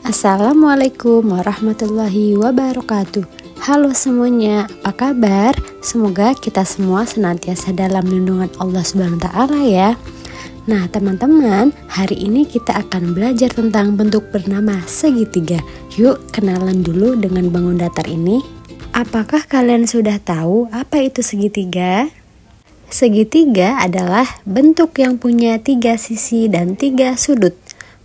Assalamualaikum warahmatullahi wabarakatuh. Halo semuanya, apa kabar? Semoga kita semua senantiasa dalam lindungan Allah Subhanahu wa Ta'ala ya. Nah teman-teman, hari ini kita akan belajar tentang bentuk bernama segitiga. Yuk kenalan dulu dengan bangun datar ini. Apakah kalian sudah tahu apa itu segitiga? Segitiga adalah bentuk yang punya 3 sisi dan 3 sudut.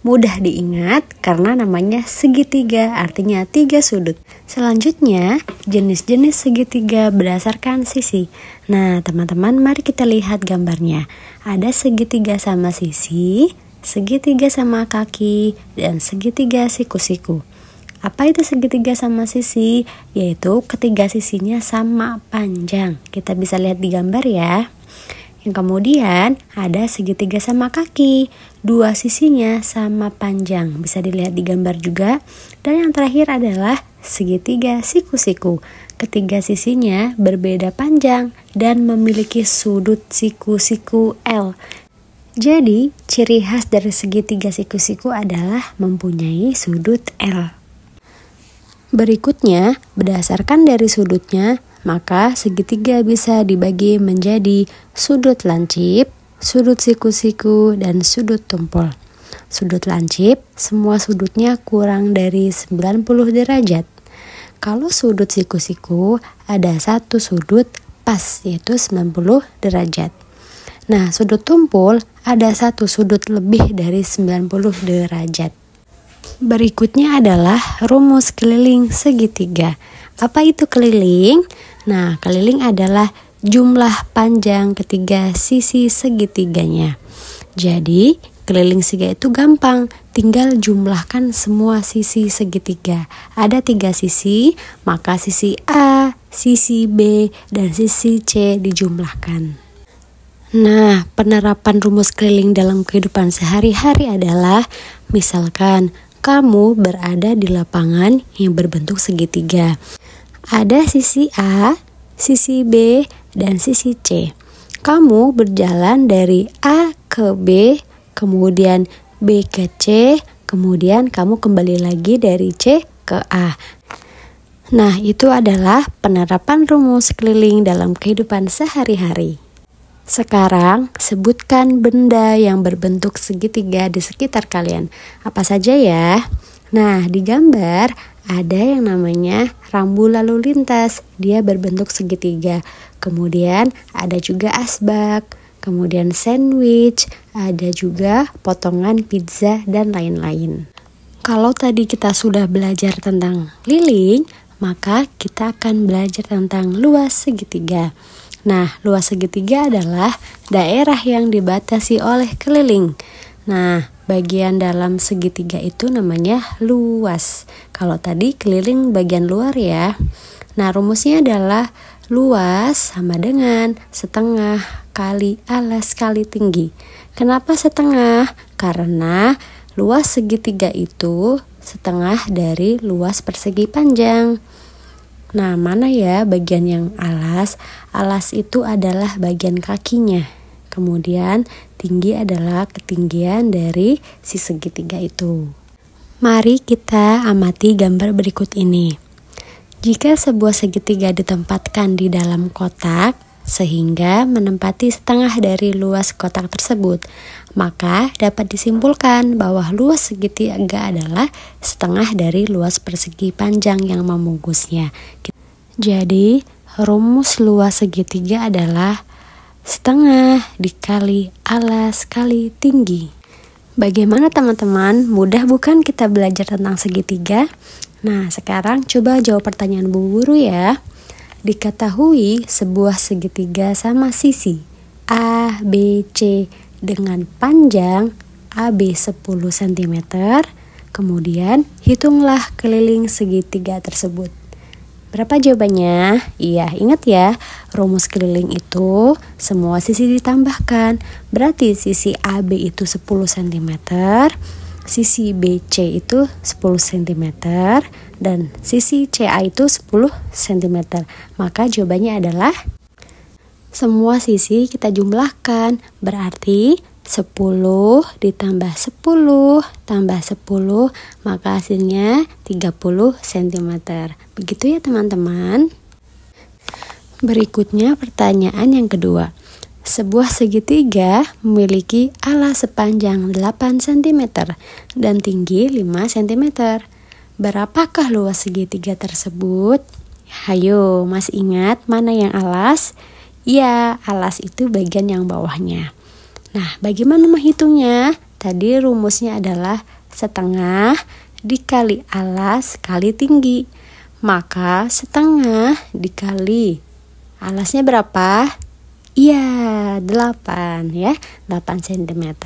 Mudah diingat karena namanya segitiga, artinya 3 sudut. Selanjutnya, jenis-jenis segitiga berdasarkan sisi. Nah, teman-teman, mari kita lihat gambarnya. Ada segitiga sama sisi, segitiga sama kaki, dan segitiga siku-siku. Apa itu segitiga sama sisi? Yaitu ketiga sisinya sama panjang. Kita bisa lihat di gambar ya. Yang kemudian ada segitiga sama kaki, 2 sisinya sama panjang, bisa dilihat di gambar juga. Dan yang terakhir adalah segitiga siku-siku, ketiga sisinya berbeda panjang dan memiliki sudut siku-siku L. Jadi ciri khas dari segitiga siku-siku adalah mempunyai sudut L. Berikutnya, berdasarkan dari sudutnya, maka segitiga bisa dibagi menjadi sudut lancip, sudut siku-siku, dan sudut tumpul. Sudut lancip, semua sudutnya kurang dari 90 derajat. Kalau sudut siku-siku, ada satu sudut pas, yaitu 90 derajat. Nah, sudut tumpul, ada satu sudut lebih dari 90 derajat. Berikutnya adalah rumus keliling segitiga. Apa itu keliling? Nah, keliling adalah jumlah panjang ketiga sisi segitiganya. Jadi, keliling segi itu gampang, tinggal jumlahkan semua sisi segitiga. Ada 3 sisi, maka sisi A, sisi B, dan sisi C dijumlahkan. Nah, penerapan rumus keliling dalam kehidupan sehari-hari adalah, misalkan kamu berada di lapangan yang berbentuk segitiga. Ada sisi A, sisi B, dan sisi C. Kamu berjalan dari A ke B, kemudian B ke C, kemudian kamu kembali lagi dari C ke A. Nah, itu adalah penerapan rumus keliling dalam kehidupan sehari-hari. Sekarang, sebutkan benda yang berbentuk segitiga di sekitar kalian. Apa saja ya? Nah, di gambar ada yang namanya rambu lalu lintas, dia berbentuk segitiga. Kemudian ada juga asbak, kemudian sandwich, ada juga potongan pizza dan lain-lain. Kalau tadi kita sudah belajar tentang keliling, maka kita akan belajar tentang luas segitiga. Nah, luas segitiga adalah daerah yang dibatasi oleh keliling. Nah, bagian dalam segitiga itu namanya luas. Kalau tadi keliling bagian luar ya. Nah, rumusnya adalah luas sama dengan setengah kali alas kali tinggi. Kenapa setengah? Karena luas segitiga itu setengah dari luas persegi panjang. Nah, mana ya bagian yang alas? Alas itu adalah bagian kakinya. Kemudian tinggi adalah ketinggian dari si segitiga itu. Mari kita amati gambar berikut ini. Jika sebuah segitiga ditempatkan di dalam kotak sehingga menempati setengah dari luas kotak tersebut, maka dapat disimpulkan bahwa luas segitiga adalah setengah dari luas persegi panjang yang membungkusnya. Jadi, rumus luas segitiga adalah setengah dikali alas kali tinggi. Bagaimana teman-teman? Mudah bukan kita belajar tentang segitiga? Nah, sekarang coba jawab pertanyaan Bu Guru ya. Diketahui sebuah segitiga sama sisi A, B, C dengan panjang AB 10 cm. Kemudian hitunglah keliling segitiga tersebut. Berapa jawabannya? Iya, ingat ya, rumus keliling itu semua sisi ditambahkan. Berarti sisi AB itu 10 cm, sisi BC itu 10 cm, dan sisi CA itu 10 cm. Maka jawabannya adalah semua sisi kita jumlahkan. Berarti 10 ditambah 10 tambah 10, maka hasilnya 30 cm. Begitu ya teman-teman. Berikutnya pertanyaan yang kedua. Sebuah segitiga memiliki alas sepanjang 8 cm dan tinggi 5 cm. Berapakah luas segitiga tersebut? Hayo, masih ingat mana yang alas? Ya, alas itu bagian yang bawahnya. Nah, bagaimana menghitungnya? Tadi rumusnya adalah setengah dikali alas kali tinggi. Maka setengah dikali alasnya berapa? Iya, 8 ya. 8 cm.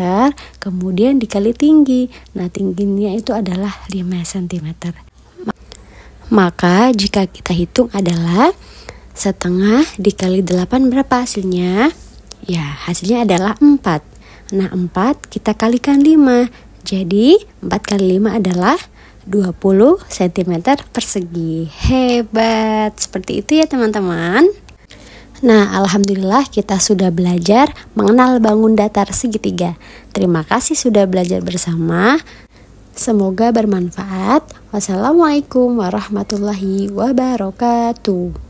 Kemudian dikali tinggi. Nah, tingginya itu adalah 5 cm. Maka jika kita hitung adalah setengah dikali 8 berapa hasilnya? Ya, hasilnya adalah 4. Nah, 4 kita kalikan 5. Jadi, 4 kali 5 adalah 20 cm persegi. Hebat. Seperti itu ya teman-teman. Nah, alhamdulillah kita sudah belajar mengenal bangun datar segitiga. Terima kasih sudah belajar bersama. Semoga bermanfaat. Wassalamualaikum warahmatullahi wabarakatuh.